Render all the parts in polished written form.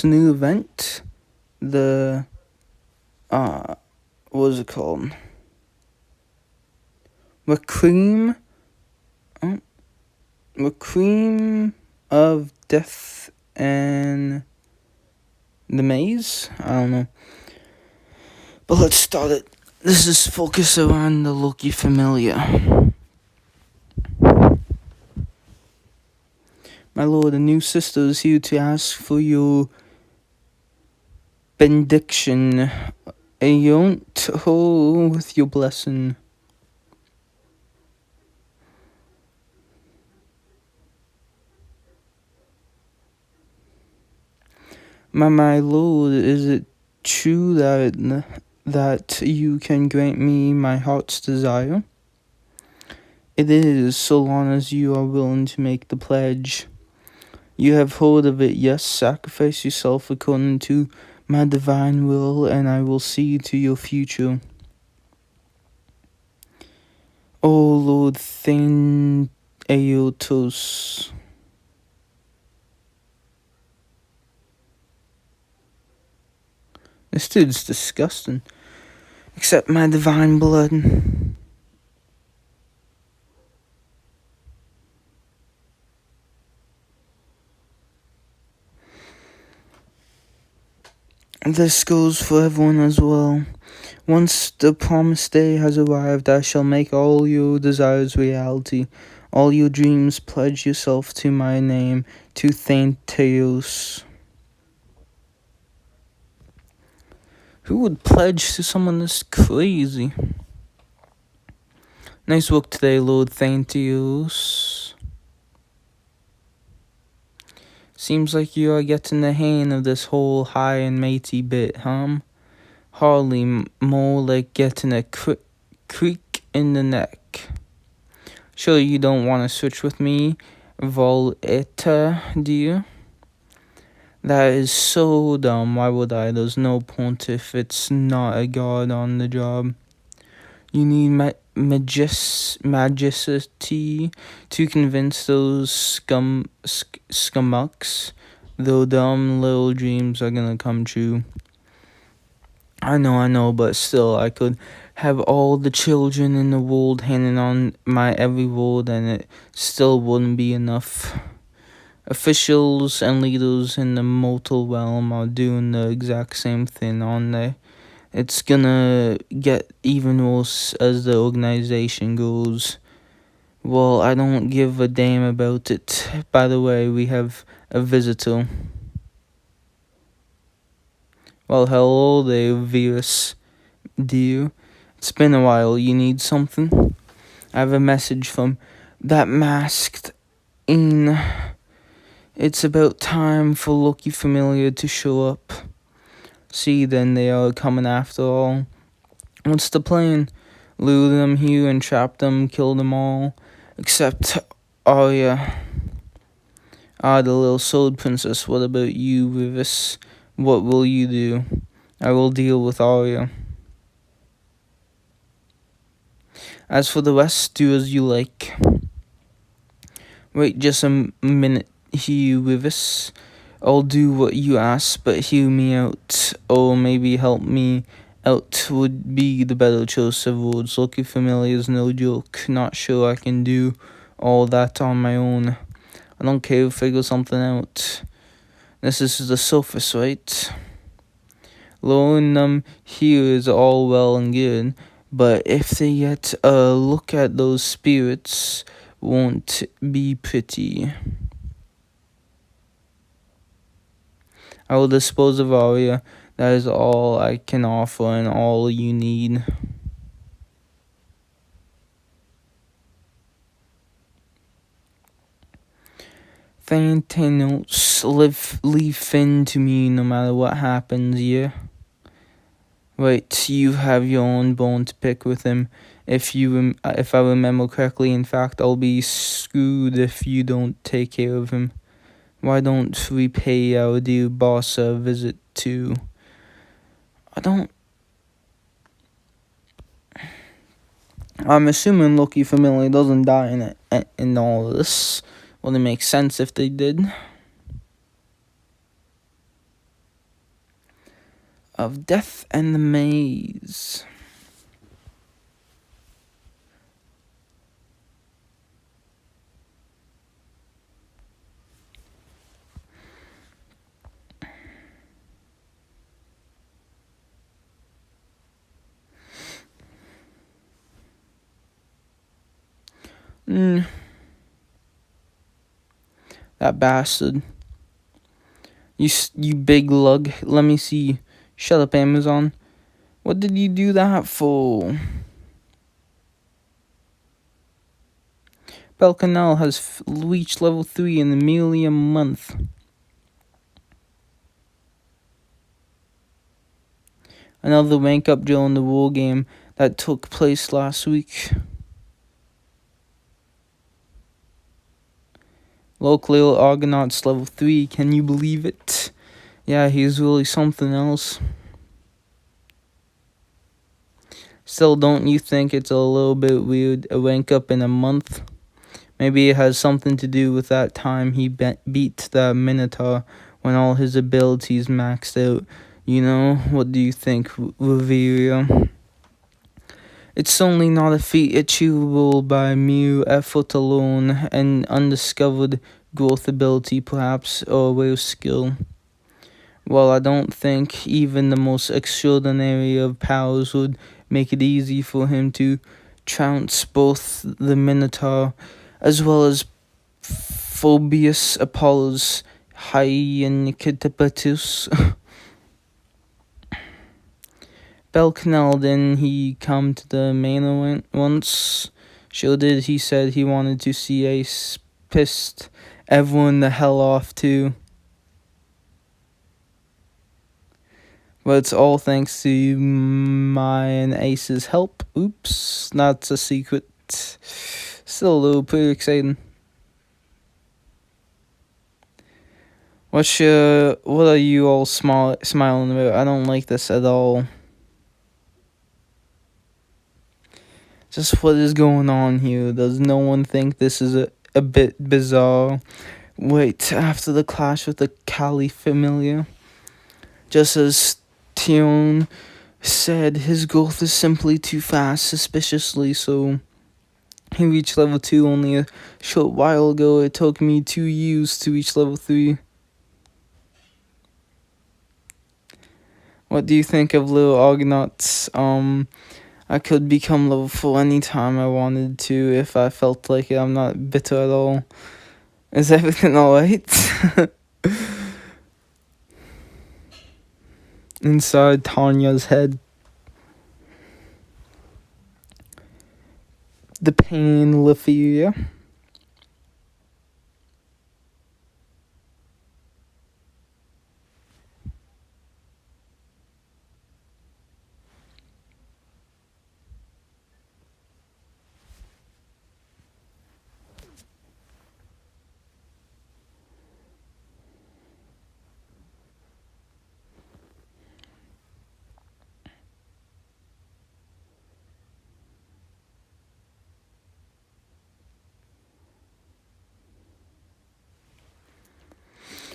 new event, the what is it called? Requiem, Requiem of Death and the Maze. I don't know, but let's start it. This is focused around the Loki Familiar. My lord, a new sister is here to ask for your benediction. Ayont with your blessing. My lord, is it true that you can grant me my heart's desire? It is, so long as you are willing to make the pledge. You have heard of it, yes? Sacrifice yourself according to my divine will, and I will see to your future. O Lord Thane Aotos. This dude's disgusting. Accept my divine blood. This goes for everyone as well. Once the promised day has arrived, I shall make all your desires reality. All your dreams, pledge yourself to my name, to Thanteos. Who would pledge to someone this crazy? Nice work today, Lord Thanteos. Seems like you are getting the hang of this whole high and mighty bit, Hardly more like getting a creak in the neck. Sure you don't want to switch with me, Voletta, do you? That is so dumb. Why would I? There's no point if it's not a god on the job. You need majesty to convince those scumucks. Though dumb little dreams are gonna come true. I know, but still, I could have all the children in the world hanging on my every word, and it still wouldn't be enough. Officials and leaders in the mortal realm are doing the exact same thing, aren't they? It's gonna get even worse as the organization grows. Well, I don't give a damn about it. By the way, we have a visitor. Well, hello there, Virus. Dear. It's been a while. You need something? I have a message from that masked in. It's about time for Loki Familiar to show up. See, then they are coming after all. What's the plan? Lure them here and trap them, kill them all. Except Arya. The little sword princess. What about you, Rivis? What will you do? I will deal with Arya. As for the rest, do as you like. Wait just a minute here, Rivis. I'll do what you ask, but hear me out, or maybe help me out would be the better choice of words. Loki Familiar is no joke. Not sure I can do all that on my own. I don't care, figure something out. This is the surface, right? Luring them here is all well and good, but if they get a look at those spirits, won't be pretty. I will dispose of Arya. That is all I can offer and all you need. Thanos, leave Finn to me no matter what happens, yeah? Right, you have your own bone to pick with him. If I remember correctly, in fact, I'll be screwed if you don't take care of him. Why don't we pay our dear boss a visit too? I'm assuming Loki Familiar doesn't die in all of this. Well, it makes sense if they did. of Death and the Maze. That bastard. You big lug. Let me see. Shut up, Amazon. What did you do that for? Belcanel has reached level 3 in merely a month. Another rank up drill in the war game that took place last week. Local Argonauts level 3, can you believe it? Yeah, he's really something else. Still, don't you think it's a little bit weird, a rank up in a month? Maybe it has something to do with that time he beat the Minotaur when all his abilities maxed out. You know, what do you think, Riveria? It's certainly not a feat achievable by mere effort alone, and undiscovered growth ability perhaps, or rare skill. Well, I don't think even the most extraordinary of powers would make it easy for him to trounce both the Minotaur as well as Phoebus Apollo's Hyenicitapatus. Belcanel, then he come to the manor once. Sure did. He said he wanted to see Ace. Pissed everyone the hell off too. But it's all thanks to my and Ace's help. Oops, that's a secret. Still though, pretty exciting. What are you all smiling about? I don't like this at all. Just what is going on here? Does no one think this is a bit bizarre? Wait, after the clash with the Kali familiar, just as Tion said, his growth is simply too fast, suspiciously so. He reached level 2 only a short while ago. It took me 2 years to reach level 3. What do you think of little Argonauts? I could become level 4 anytime I wanted to if I felt like it. I'm not bitter at all. Is everything alright? Inside Tanya's head. The pain, Lafia.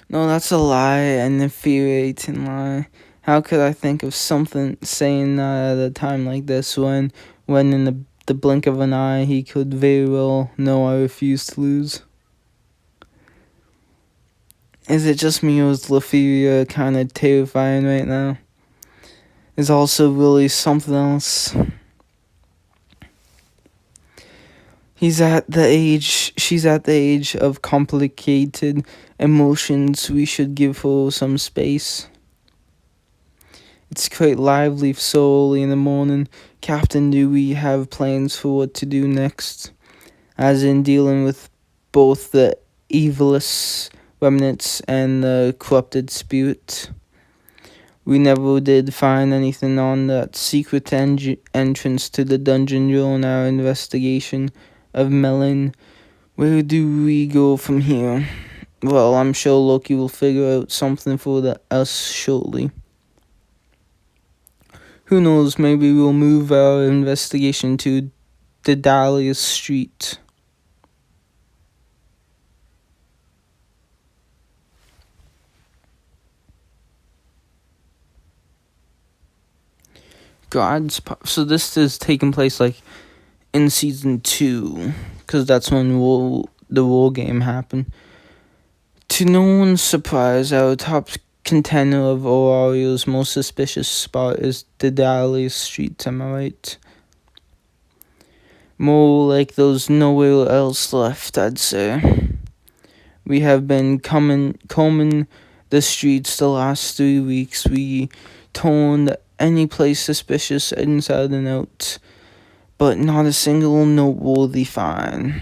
No, that's a lie, an infuriating lie. How could I think of something saying that at a time like this when in the blink of an eye he could very well know I refuse to lose? Is it just me or is Lafia kind of terrifying right now? Is also really something else. She's at the age of complicated emotions. We should give her some space. It's quite lively so early in the morning. Captain, do we have plans for what to do next? As in dealing with both the evilest remnants and the corrupted spirit. We never did find anything on that secret entrance to the dungeon during our investigation of Melon. Where do we go from here? Well, I'm sure Loki will figure out something for us shortly. Who knows, maybe we'll move our investigation to Dahlia Street. So this is taking place like in season 2, because that's when the war game happened. To no one's surprise, our top contender of Orario's most suspicious spot is the Dali Street, am I right? More like there's nowhere else left, I'd say. We have been combing the streets the last 3 weeks. We toned any place suspicious inside and out, but not a single noteworthy find.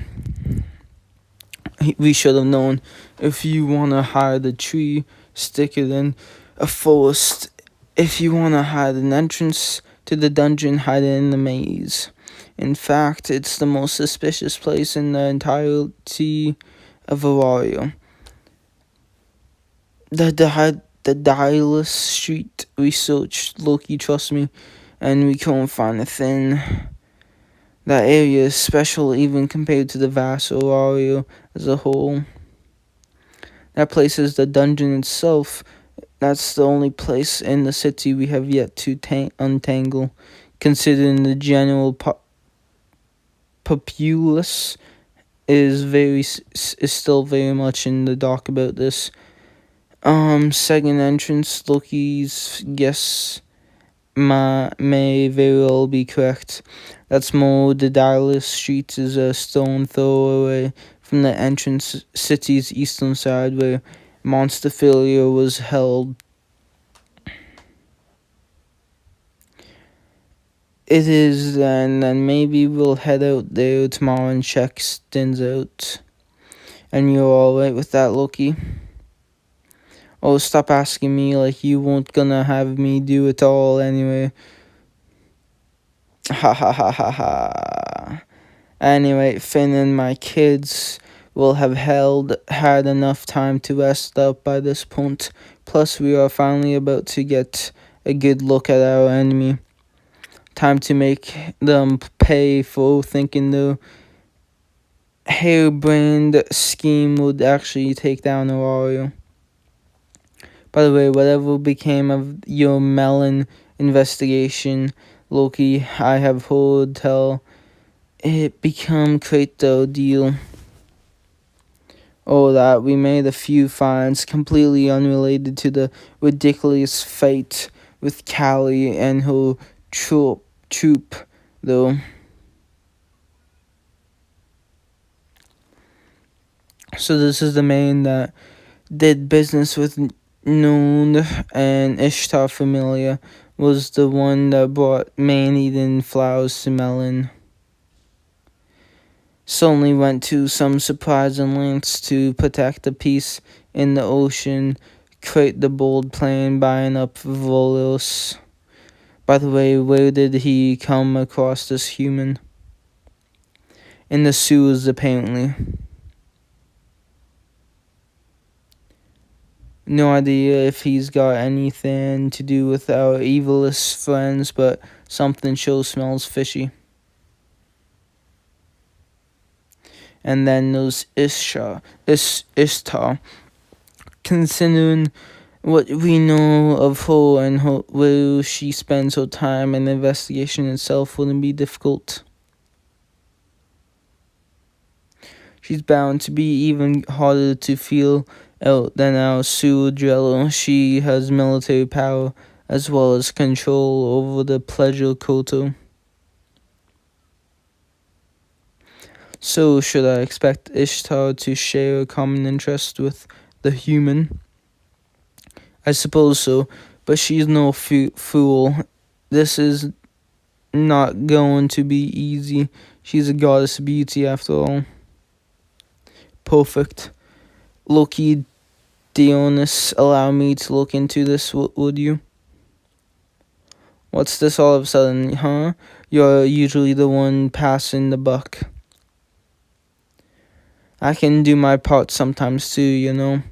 We should have known. If you want to hide a tree, stick it in a forest. If you want to hide an entrance to the dungeon, hide it in the maze. In fact, it's the most suspicious place in the entirety of Arario. The Dialess Street we searched, Loki, trust me, and we couldn't find a thing. That area is special even compared to the vast Arario as a whole. That place is the dungeon itself. That's the only place in the city we have yet to untangle, considering the general populace is still very much in the dark about this. Second entrance, Loki's guess may very well be correct. That's more, the Dialess Street is a stone throw away from the entrance city's eastern side where Monster Failure was held. It is then maybe we'll head out there tomorrow and check things out. And you're alright with that, Loki? Oh, stop asking me like you weren't gonna have me do it all anyway. Ha ha ha ha ha. Anyway, Finn and my kids will have had enough time to rest up by this point. Plus, we are finally about to get a good look at our enemy. Time to make them pay for thinking the harebrained scheme would actually take down Arario. By the way, whatever became of your melon investigation, Loki, I have heard tell it become quite the ordeal. Oh, that we made a few finds completely unrelated to the ridiculous fight with Callie and her troop, though. So this is the man that did business with Noon and Ishtar Familia, was the one that brought man-eaten flowers to Melon. Suddenly went to some surprising lengths to protect the peace in the ocean, create the bold plan buying up Volos. By the way, where did he come across this human? In the sewers, apparently. No idea if he's got anything to do with our evilest friends, but something sure smells fishy. And then there's Ishtar. Considering what we know of her and where she spends her time, and the investigation itself wouldn't be difficult. She's bound to be even harder to feel out than our Sue Drello. She has military power as well as control over the pleasure quota. So should I expect Ishtar to share a common interest with the human? I suppose so, but she's no fool. This is not going to be easy. She's a goddess of beauty after all. Perfect. Loki, Dionys, allow me to look into this, would you? What's this all of a sudden, huh? You're usually the one passing the buck. I can do my part sometimes too, you know.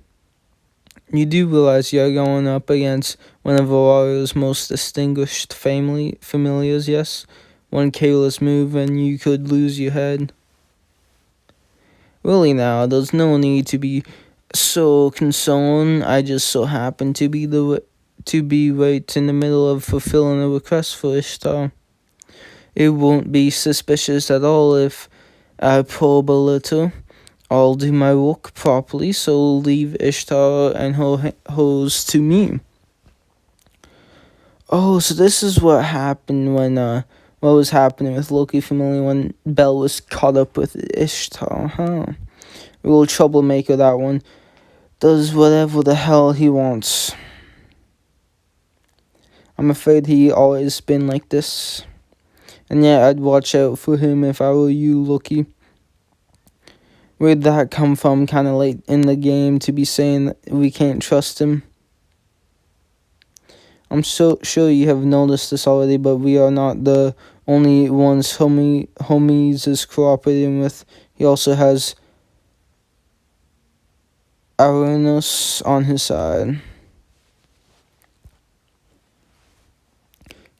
You do realize you're going up against one of Arario's most distinguished familiars, yes? One careless move and you could lose your head. Really now, there's no need to be so concerned. I just so happen to be to be right in the middle of fulfilling a request for Ishtar. It won't be suspicious at all if I probe a little. I'll do my work properly, so leave Ishtar and her hoes to me. Oh, so this is what happened what was happening with Loki family when Bel was caught up with Ishtar, huh? Real troublemaker, that one. Does whatever the hell he wants. I'm afraid he always been like this. And yeah, I'd watch out for him if I were you, Loki. Where'd that come from kinda late in the game to be saying that we can't trust him? I'm so sure you have noticed this already, but we are not the only ones homies is cooperating with. He also has Arunos on his side.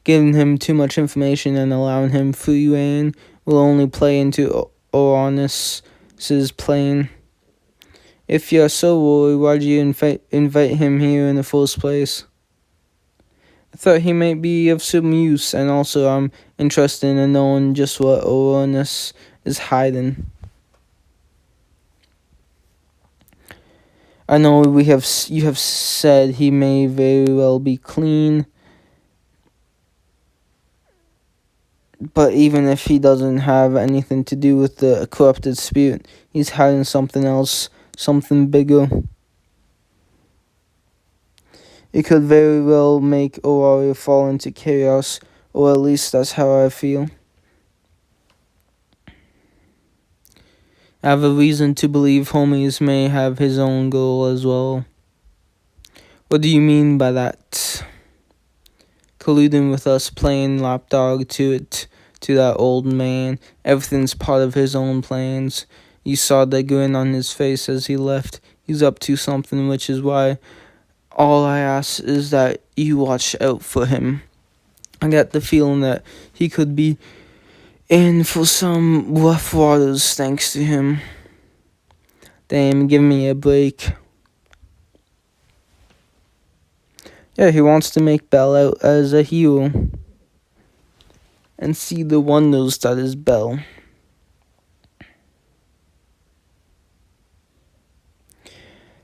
Giving him too much information and allowing him free rein will only play into Uranus's plan. If you're so worried, why'd you invite him here in the first place? I thought he might be of some use, and also I'm interested in knowing just what Uranus is hiding. I know you have said he may very well be clean, but even if he doesn't have anything to do with the corrupted spirit, he's hiding something else, something bigger. It could very well make Aurora fall into chaos, or at least that's how I feel. I have a reason to believe Homies may have his own goal as well. What do you mean by that? Colluding with us, playing lapdog to that old man. Everything's part of his own plans. You saw the grin on his face as he left. He's up to something, which is why all I ask is that you watch out for him. I got the feeling that he could be in for some rough waters thanks to him. Damn, give me a break. Yeah, he wants to make Bel out as a hero and see the wonders that is Bel.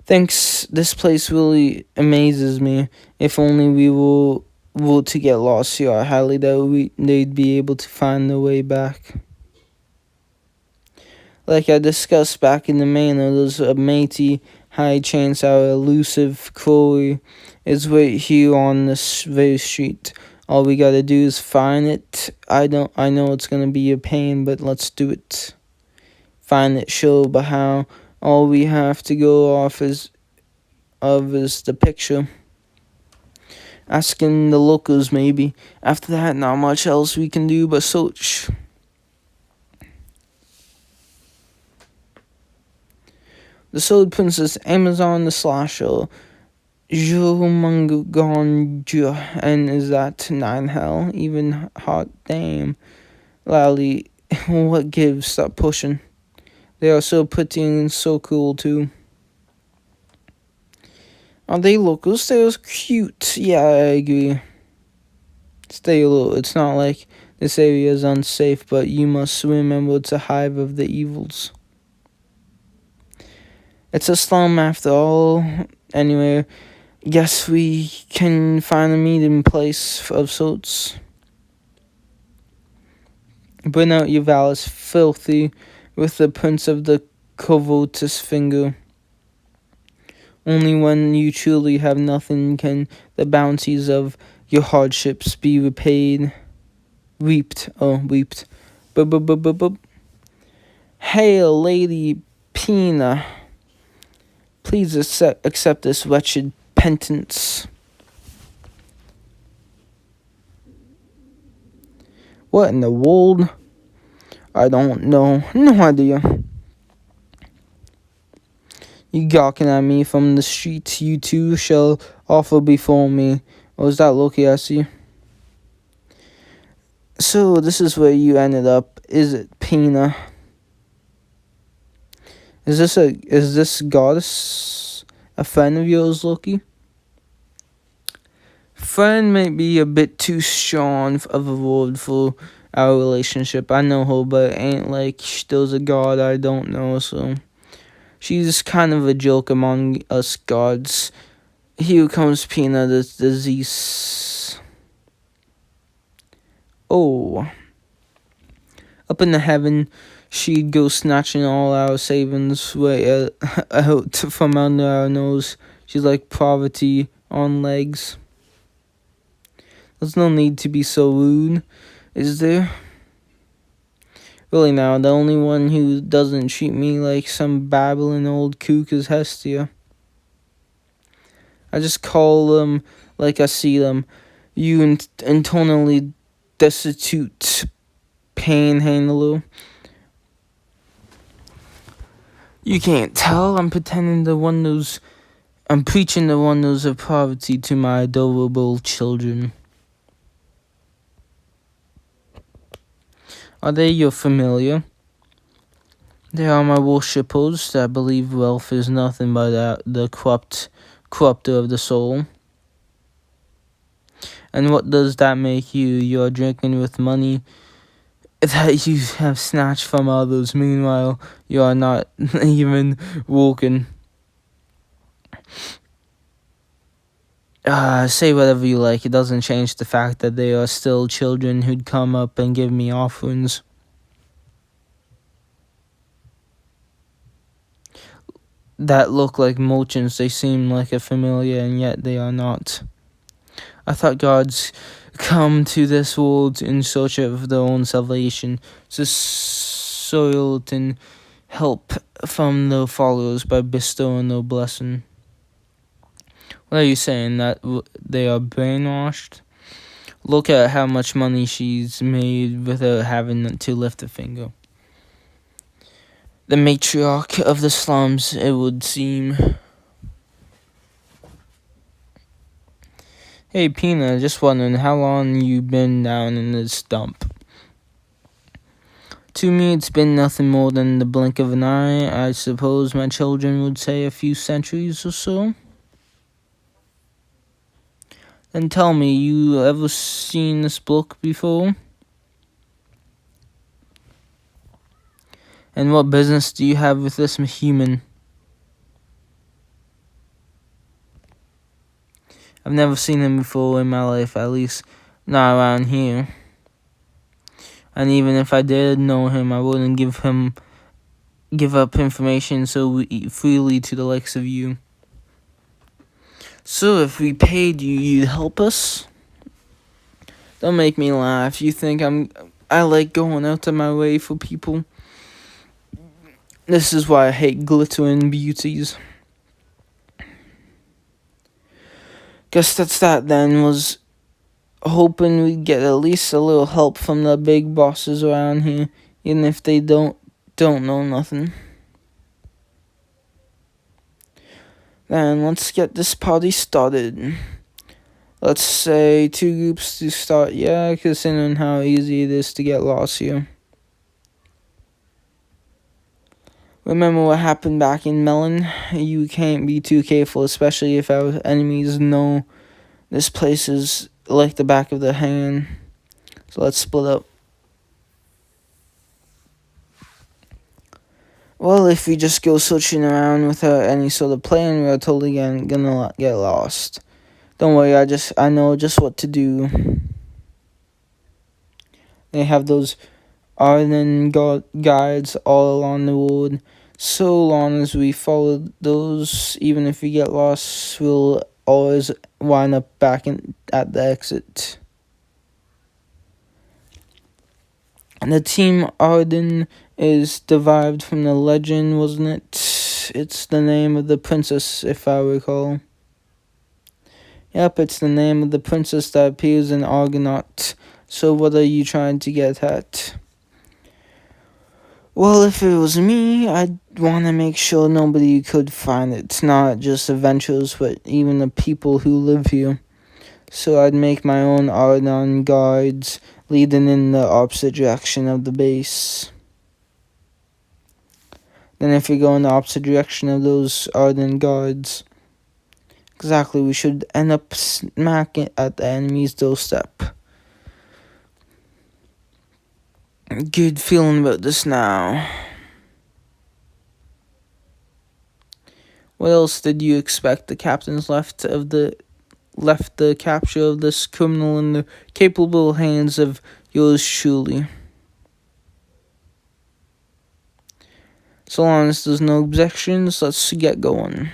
Thanks, this place really amazes me. If only we were to get lost here, I highly doubt they'd be able to find their way back. Like I discussed back in the manor, there's a mighty high chance our elusive Crowley is right here on this very street. All we gotta do is find it. I know it's gonna be a pain, but let's do it. Find it, sure, but how? All we have to go off is the picture. Asking the locals, maybe. After that, not much else we can do but search. The Sword Princess, Amazon the Slasher, Jurumanganja, and is that 9 hell? Even hot damn. Lally, what gives? Stop pushing. They are so pretty and so cool too. Are they locals? They're cute. Yeah, I agree. Stay low. It's not like this area is unsafe, but you must remember it's a hive of the evils. It's a slum after all. Anyway, guess we can find a meeting place of sorts. Burn out your vows, filthy, with the prince of the covetous finger. Only when you truly have nothing can the bounties of your hardships be repaid. Reaped. Bub. Hail, Lady Pina. Please accept this wretched penance. What in the world? I don't know. No idea. You gawking at me from the street, you too shall offer before me. Or is that Loki I see? So, this is where you ended up, is it, Pina? Is this goddess a friend of yours, Loki? friend may be a bit too strong of a word for our relationship. I know her, but it ain't like there's a god I don't know, so she's kind of a joke among us gods. Here comes Pina, the disease. Oh. Up in the heaven, she'd go snatching all our savings way out from under our nose. She's like poverty on legs. There's no need to be so rude, is there? Really now, the only one who doesn't treat me like some babbling old kook is Hestia. I just call them like I see them. You internally destitute panhandler. You can't tell I'm preaching the wonders of poverty to my adorable children. Are they your familiar? They are my worshippers that believe wealth is nothing but the corrupter of the soul. And what does that make you? You are drinking with money that you have snatched from others. Meanwhile, you are not even walking. Say whatever you like. It doesn't change the fact that they are still children who'd come up and give me offerings. That look like merchants. They seem like a familiar, and yet they are not. I thought gods come to this world in search of their own salvation, to soiled and help from their followers by bestowing their blessing. What are you saying, that they are brainwashed? Look at how much money she's made without having to lift a finger. The matriarch of the slums, it would seem. Hey, Pina, just wondering how long you been down in this dump. To me, it's been nothing more than the blink of an eye. I suppose my children would say a few centuries or so. Then tell me, you ever seen this book before? And what business do you have with this human? I've never seen him before in my life, at least not around here. And even if I did know him, I wouldn't give up information so freely to the likes of you. So if we paid you, you'd help us? Don't make me laugh. You think I like going out of my way for people? This is why I hate glittering beauties. Guess that's that then. Was hoping we'd get at least a little help from the big bosses around here, even if they don't know nothing. Then let's get this party started. Let's say 2 groups to start, yeah, considering how easy it is to get lost here. Remember what happened back in Melon? You can't be too careful, especially if our enemies know this place is like the back of their hand. So let's split up. Well, if we just go searching around without any sort of plan, we're totally gonna get lost. Don't worry, I know just what to do. They have those Arden guides all along the road. So long as we follow those, even if we get lost, we'll always wind up back at the exit. And the team Arden is derived from the legend, wasn't it? It's the name of the princess, if I recall. Yep, it's the name of the princess that appears in Argonaut. So what are you trying to get at? Well, if it was me, I'd want to make sure nobody could find it. It's not just adventurers, but even the people who live here. So I'd make my own Arden guards leading in the opposite direction of the base. Then if we go in the opposite direction of those Arden guards, Exactly, we should end up smack at the enemy's doorstep. Good feeling about this now. What else did you expect? The captain's left the capture of this criminal in the capable hands of yours truly. So long as there's no objections, let's get going.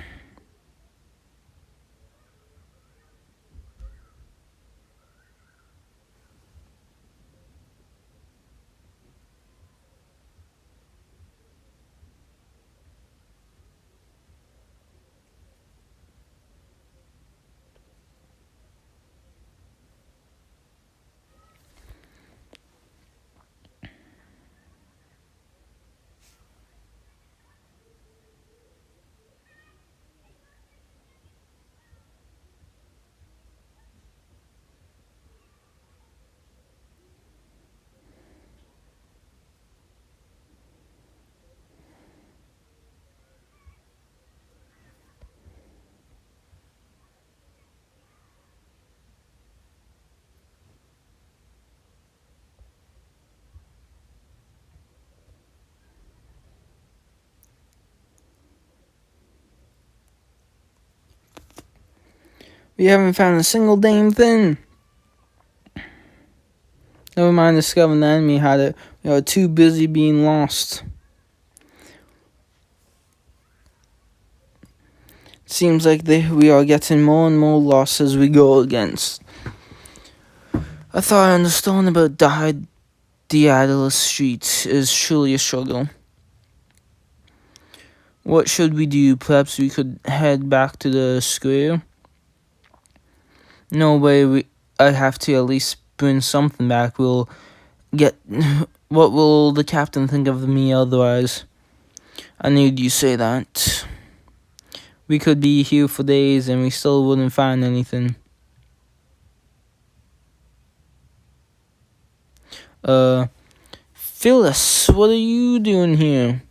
We haven't found a single damn thing. Never mind discovering the enemy had it. We are too busy being lost. Seems like we are getting more and more lost as we go against. I thought I understood about Daedalus Street is surely a struggle. What should we do? Perhaps we could head back to the square? No way, I have to at least bring something back. We'll get... What will the captain think of me otherwise? I knew you'd say that. We could be here for days and we still wouldn't find anything. Phyllis, what are you doing here?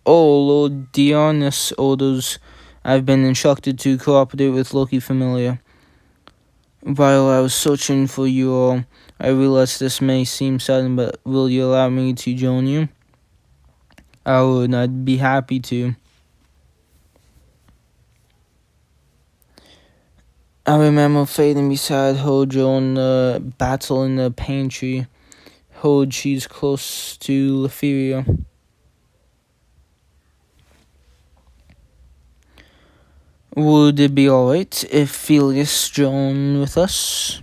Oh, Lord Dionys orders. I've been instructed to cooperate with Loki Familiar. While I was searching for you all, I realized this may seem sudden, but will you allow me to join you? I would, I'd be happy to. I remember fading beside her during the battle in the pantry. Heard she's close to Letheria. Would it be alright if Felix joined with us?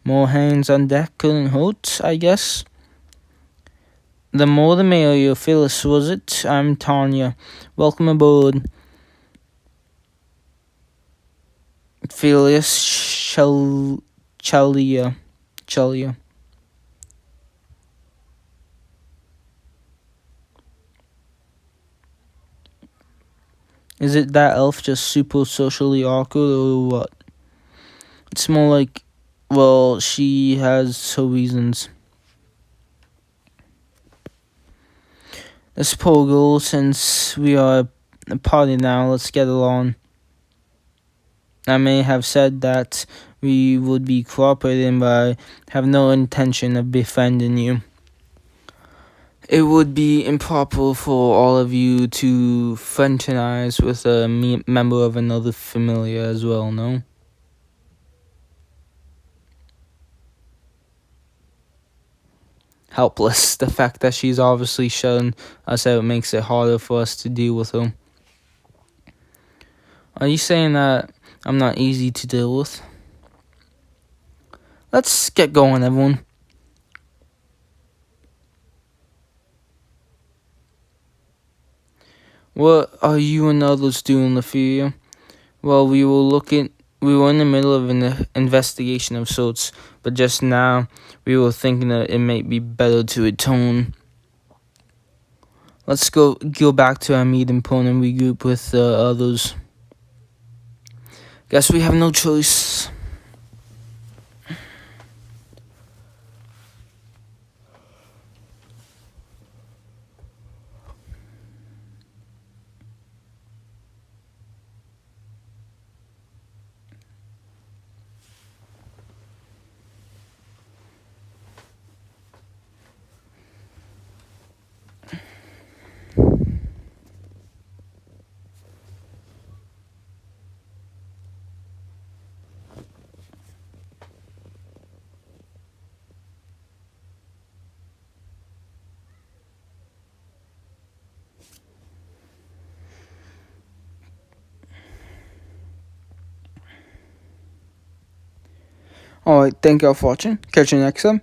More hands on deck couldn't hurt, I guess. The more the merrier. Phyllis, was it? I'm Tanya. Welcome aboard. Phyllis Chalia. Is it that elf just super socially awkward or what? It's more like, well, she has her reasons. This poor girl, since we are a party now, let's get along. I may have said that we would be cooperating, but I have no intention of befriending you. It would be improper for all of you to fraternize with a member of another familiar as well, no? Helpless. The fact that she's obviously shutting us out makes it harder for us to deal with her. Are you saying that I'm not easy to deal with? Let's get going, everyone. What are you and others doing, Letheria? Well, we were in the middle of an investigation of sorts, but just now we were thinking that it might be better to return. Let's go back to our meeting point and regroup with others. Guess we have no choice. Alright, thank you all for watching. Catch you next time.